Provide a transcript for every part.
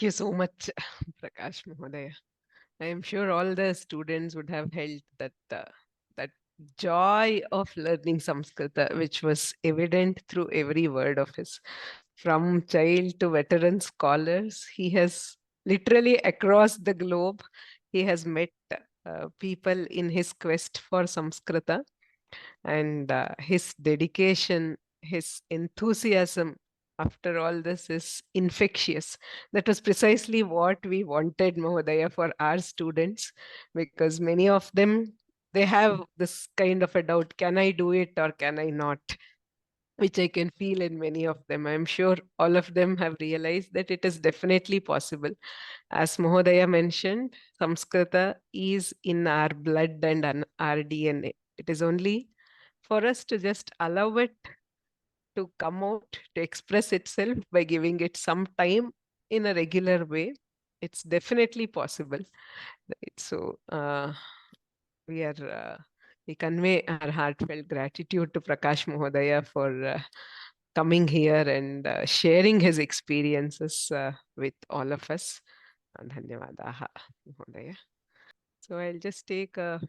Thank you so much, Prakash Mahodaya. I am sure all the students would have held that joy of learning Samskrita, which was evident through every word of his. From child to veteran scholars, he has literally across the globe, he has met people in his quest for Samskrita, and his dedication, his enthusiasm after all this is infectious. That was precisely what we wanted, Mahodaya, for our students, because many of them, they have this kind of a doubt, can I do it or can I not? Which I can feel in many of them. I'm sure all of them have realized that it is definitely possible. As Mahodaya mentioned, Samskrita is in our blood and our DNA. It is only for us to just allow it to come out, to express itself by giving it some time in a regular way. It's definitely possible. Right? So we are we convey our heartfelt gratitude to Prakash Mahodaya for coming here and sharing his experiences with all of us. Dhanyavadaha, Mahodaya. So I'll just take a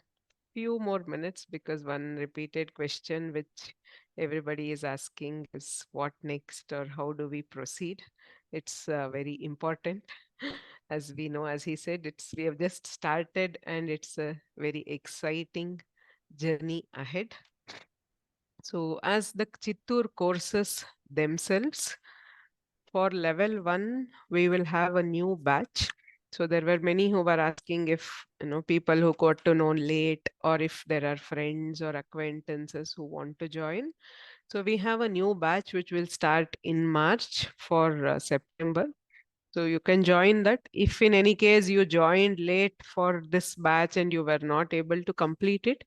few more minutes because one repeated question which everybody is asking is what next or how do we proceed? It's very important. As we know, as he said, we have just started and it's a very exciting journey ahead. So as the Chittoor courses themselves, for level 1, we will have a new batch. So there were many who were asking if, people who got to know late or if there are friends or acquaintances who want to join. So we have a new batch which will start in March for September. So you can join that. If in any case you joined late for this batch and you were not able to complete it,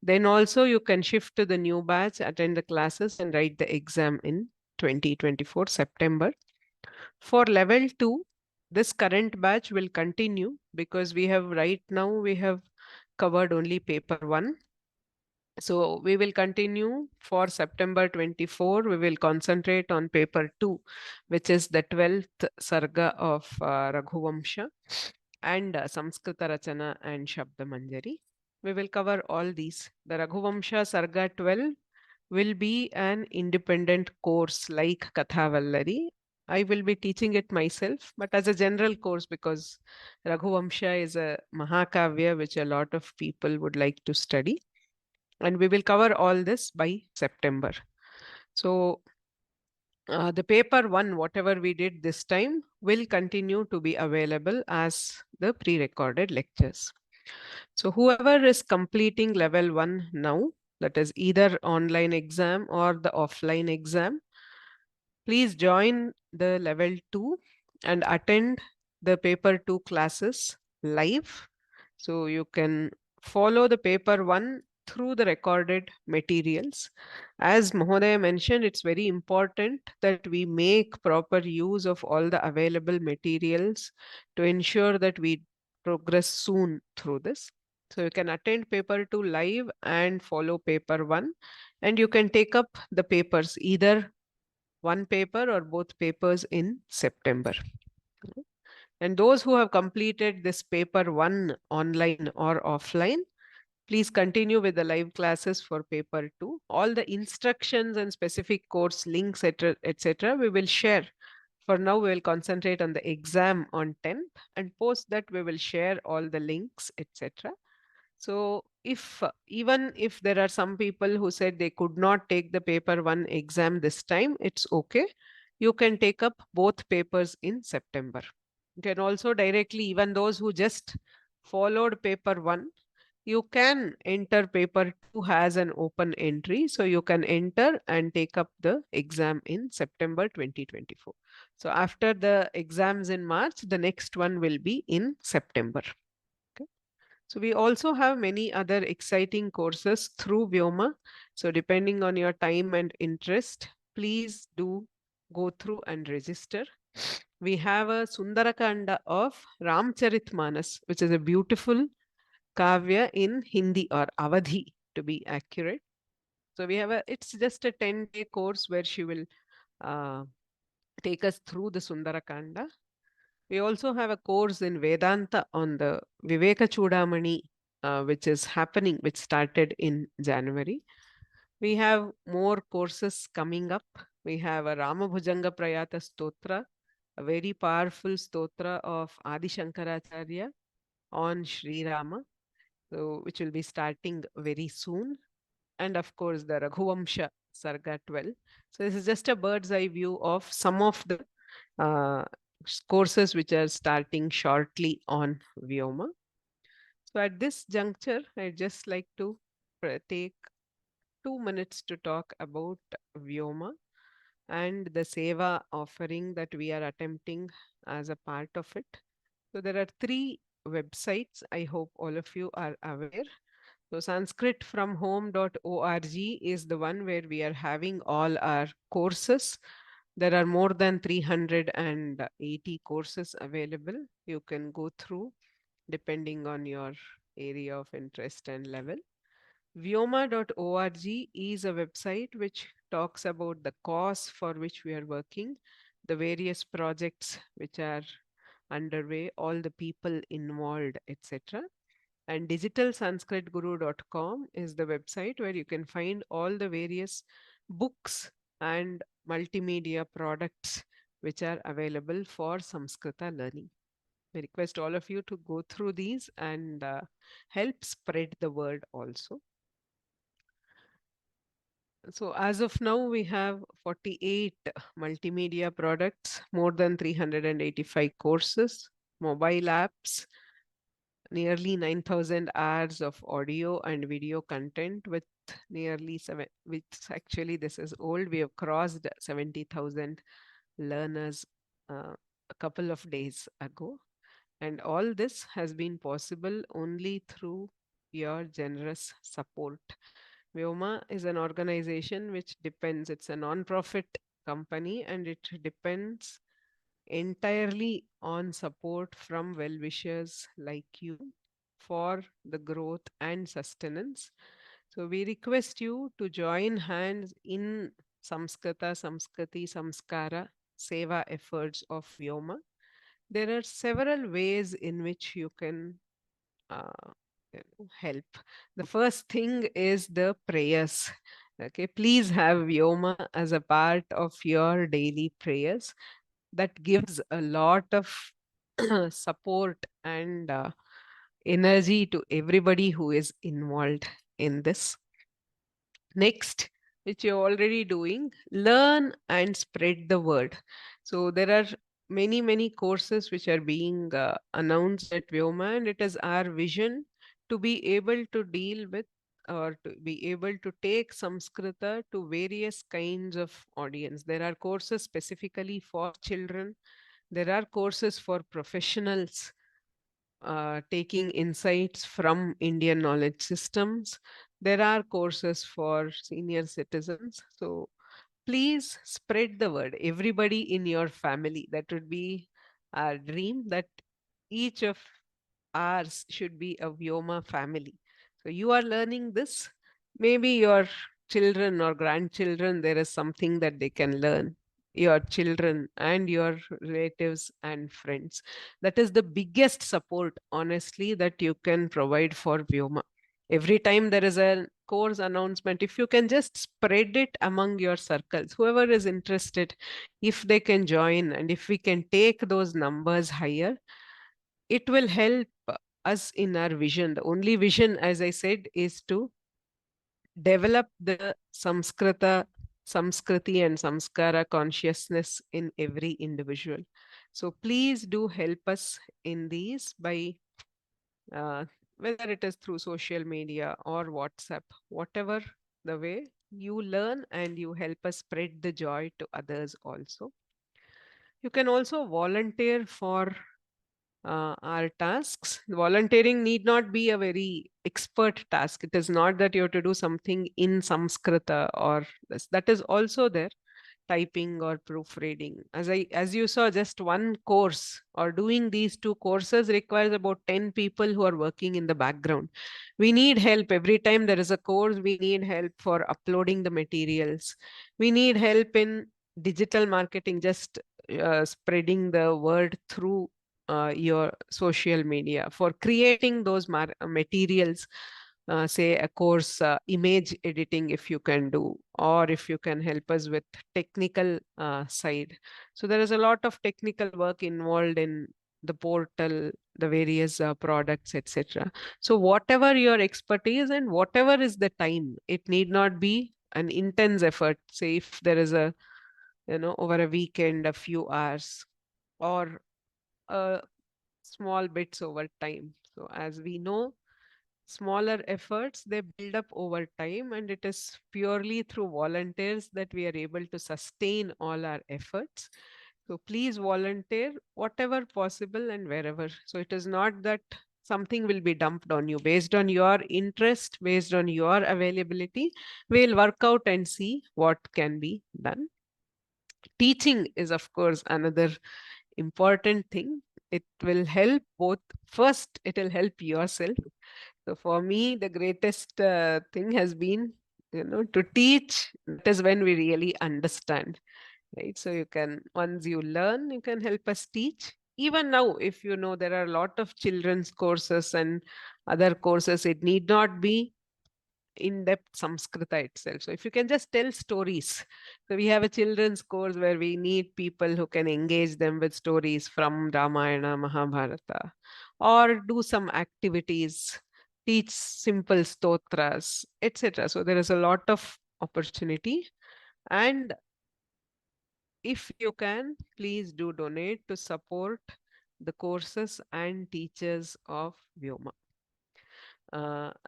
then also you can shift to the new batch, attend the classes and write the exam in 2024 September. For level 2, this current batch will continue because we have covered only paper 1. So we will continue for September 24. We will concentrate on paper 2, which is the 12th Sarga of Raghuvamsha and Samskrita Rachana and Shabda Manjari. We will cover all these. The Raghuvamsha Sarga 12 will be an independent course like Kathavallari. I will be teaching it myself, but as a general course because Raghuvamsha is a Mahakavya which a lot of people would like to study. And we will cover all this by September. So the paper 1, whatever we did this time, will continue to be available as the pre-recorded lectures. So whoever is completing level 1 now, that is either online exam or the offline exam, please join the level 2 and attend the paper 2 classes live. So you can follow the paper 1 through the recorded materials. As Mahodaya mentioned, it's very important that we make proper use of all the available materials to ensure that we progress soon through this. So you can attend paper 2 live and follow paper 1, and you can take up the papers, either one paper or both papers in September. And those who have completed this paper 1 online or offline, please continue with the live classes for paper 2. All the instructions and specific course links, etc., we will share. For now, we will concentrate on the exam on 10th, and post that we will share all the links, etc. So even if there are some people who said they could not take the paper 1 exam this time, it's okay. You can take up both papers in September. You can also directly, even those who just followed paper 1, you can enter paper 2 as an open entry. So you can enter and take up the exam in September 2024. So after the exams in March, the next one will be in September. Okay. So we also have many other exciting courses through Vyoma. So depending on your time and interest, please do go through and register. We have a Sundarakanda of Ramcharitmanas, which is a beautiful kavya in Hindi or Avadhi to be accurate. So it's just a 10-day course where she will uh, take us through the Sundarakanda. We also have a course in Vedanta on the Viveka Chudamani, which started in January. We have more courses coming up. We have a Ramabhujanga Prayata Stotra, a very powerful stotra of Adi Shankaracharya on Sri Rama, so which will be starting very soon. And of course, the Raghuvamsha Sarga 12. So this is just a bird's eye view of some of the uh, courses which are starting shortly on Vyoma. So at this juncture, I'd just like to take 2 minutes to talk about Vyoma and the Seva offering that we are attempting as a part of it. So there are three websites. I hope all of you are aware. So sanskritfromhome.org is the one where we are having all our courses. There are more than 380 courses available. You can go through depending on your area of interest and level. Vyoma.org is a website which talks about the cause for which we are working, the various projects which are underway, all the people involved, etc. And digitalsanskritguru.com is the website where you can find all the various books and multimedia products which are available for Samskrita learning. I request all of you to go through these and help spread the word also. So as of now, we have 48 multimedia products, more than 385 courses, mobile apps, nearly 9,000 hours of audio and video content with nearly which actually this is old. We have crossed 70,000 learners a couple of days ago. And all this has been possible only through your generous support. Vyoma is an organization which depends, it's a non-profit company, and it depends entirely on support from well-wishers like you for the growth and sustenance. So we request you to join hands in Samskrita, Samskriti, Samskara, Seva efforts of Vyoma. There are several ways in which you can uh, help. The first thing is the prayers. Okay, please have Vyoma as a part of your daily prayers. That gives a lot of support and energy to everybody who is involved in this. Next, which you're already doing, learn and spread the word. So there are many courses which are being announced at Vyoma, and it is our vision to be able to deal with or to be able to take Samskrita to various kinds of audience. There are courses specifically for children. There are courses for professionals taking insights from Indian knowledge systems. There are courses for senior citizens. So please spread the word. Everybody in your family, that would be our dream, that each of ours should be a Vyoma family. So you are learning this. Maybe your children or grandchildren, there is something that they can learn. Your children and your relatives and friends. That is the biggest support, honestly, that you can provide for Vyoma. Every time there is a course announcement, if you can just spread it among your circles, whoever is interested, if they can join and if we can take those numbers higher, it will help us in our vision. The only vision, as I said, is to develop the Samskrita, Samskriti and Samskara consciousness in every individual. So please do help us in these by uh, whether it is through social media or WhatsApp, whatever the way you learn and you help us spread the joy to others also. You can also volunteer for our tasks. Volunteering need not be a very expert task. It is not that you have to do something in Samskrita or this. That is also there, typing or proofreading. As you saw, just one course or doing these two courses requires about 10 people who are working in the background. We need help every time there is a course. We need help for uploading the materials. We need help in digital marketing, just spreading the word through your social media, for creating those materials, say a course, image editing, if you can do, or if you can help us with technical side. So there is a lot of technical work involved in the portal, the various products, etc. So whatever your expertise and whatever is the time, it need not be an intense effort. Say if there is a, over a weekend, a few hours, or small bits over time. So as we know, smaller efforts, they build up over time, and it is purely through volunteers that we are able to sustain all our efforts. So please volunteer whatever possible and wherever. So it is not that something will be dumped on you based on your interest, based on your availability. We'll work out and see what can be done. Teaching is, of course, another important thing. It will help both. First, it will help yourself. So for me, the greatest thing has been, to teach. That is when we really understand, right? So you can, once you learn, you can help us teach. Even now, if you know, there are a lot of children's courses and other courses, it need not be in-depth Samskrita itself. So if you can just tell stories. So we have a children's course where we need people who can engage them with stories from Ramayana, Mahabharata, or do some activities, teach simple stotras, etc. So there is a lot of opportunity. And if you can, please do donate to support the courses and teachers of Vyoma.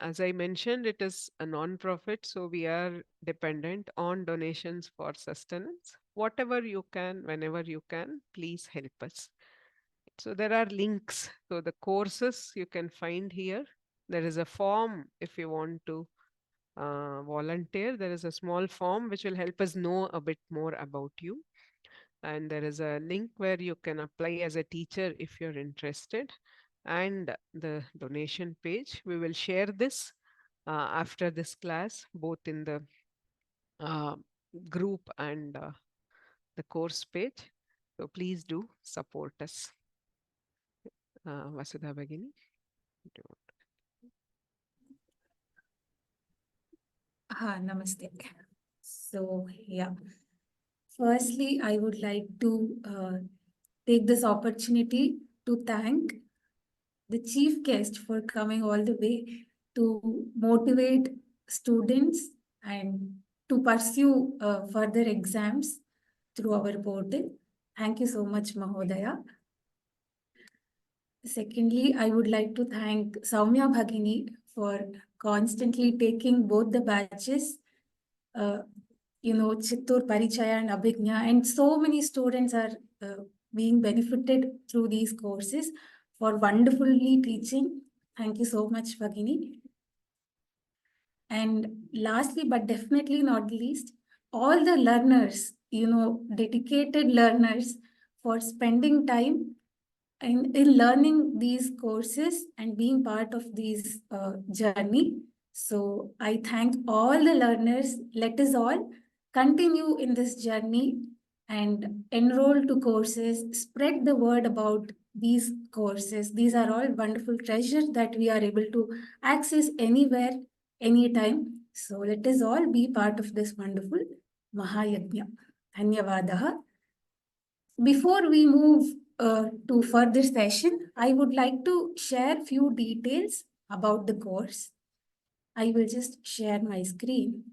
As I mentioned, it is a non-profit, so we are dependent on donations for sustenance. Whatever you can, whenever you can, please help us. So there are links. So the courses you can find here. There is a form if you want to volunteer. There is a small form which will help us know a bit more about you. And there is a link where you can apply as a teacher if you're interested, and the donation page. We will share this after this class, both in the uh, group and the course page. So please do support us. Vasudha Bhagini. Namaste. So, yeah. Firstly, I would like to take this opportunity to thank the chief guest for coming all the way to motivate students and to pursue further exams through our portal. Thank you so much, Mahodaya. Secondly, I would like to thank Soumya Bhagini for constantly taking both the batches, uh, Chittoor, Parichaya, and Abhijna, and so many students are being benefited through these courses for wonderfully teaching. Thank you so much, Bhagini. And lastly, but definitely not least, all the learners, dedicated learners for spending time in learning these courses and being part of these journey. So I thank all the learners. Let us all continue in this journey and enroll to courses, spread the word about these courses. These are all wonderful treasures that we are able to access anywhere, anytime. So let us all be part of this wonderful Mahayajna. Dhanyavadaha. Before we move to further session, I would like to share few details about the course. I will just share my screen.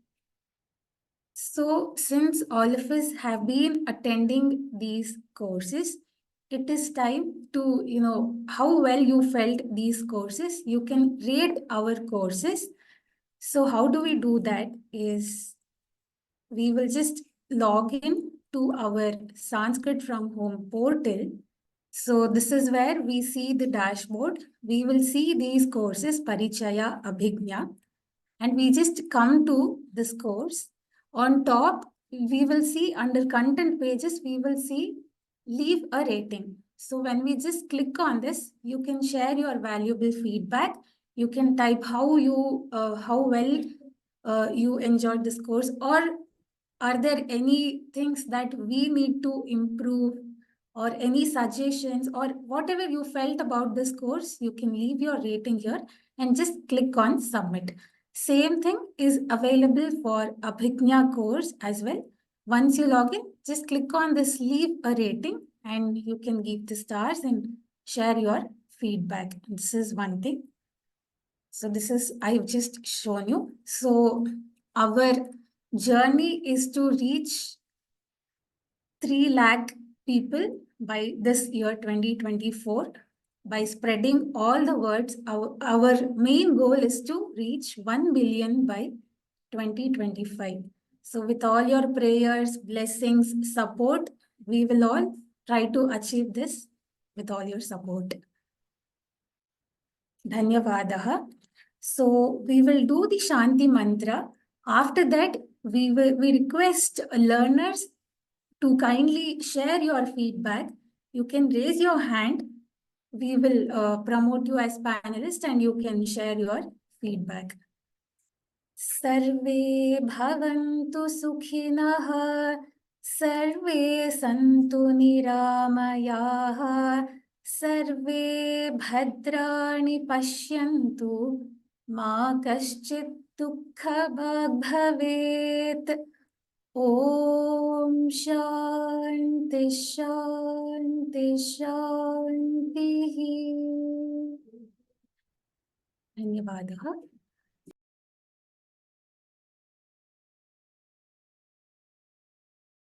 So, since all of us have been attending these courses, it is time to, how well you felt these courses. You can rate our courses. So, how do we do that? Is we will just log in to our Sanskrit from Home portal. So this is where we see the dashboard. We will see these courses, Parichaya, Abhijna, and we just come to this course. On top, we will see under content pages, we will see leave a rating. So when we just click on this, you can share your valuable feedback. You can type how well you enjoyed this course, or are there any things that we need to improve or any suggestions or whatever you felt about this course, you can leave your rating here and just click on submit. Same thing is available for Abhijna course as well. Once you log in, just click on this leave a rating and you can give the stars and share your feedback. This is one thing. So this is, I've just shown you. So our journey is to reach 3 lakh people by this year 2024 by spreading all the words. Our main goal is to reach 1 billion by 2025. So with all your prayers, blessings, support, we will all try to achieve this with all your support. Dhanyavadaha. So we will do the Shanti mantra. After that, we request learners to kindly share your feedback. You can raise your hand. We will promote you as panelist and you can share your feedback. Sarve bhavantu sukhinah, sarve santu niramayah, sarve bhadrani pashyantu, ma kaschit dukkha bhavet. Om Shanti Shanti Shanti. Dhanyavadaha.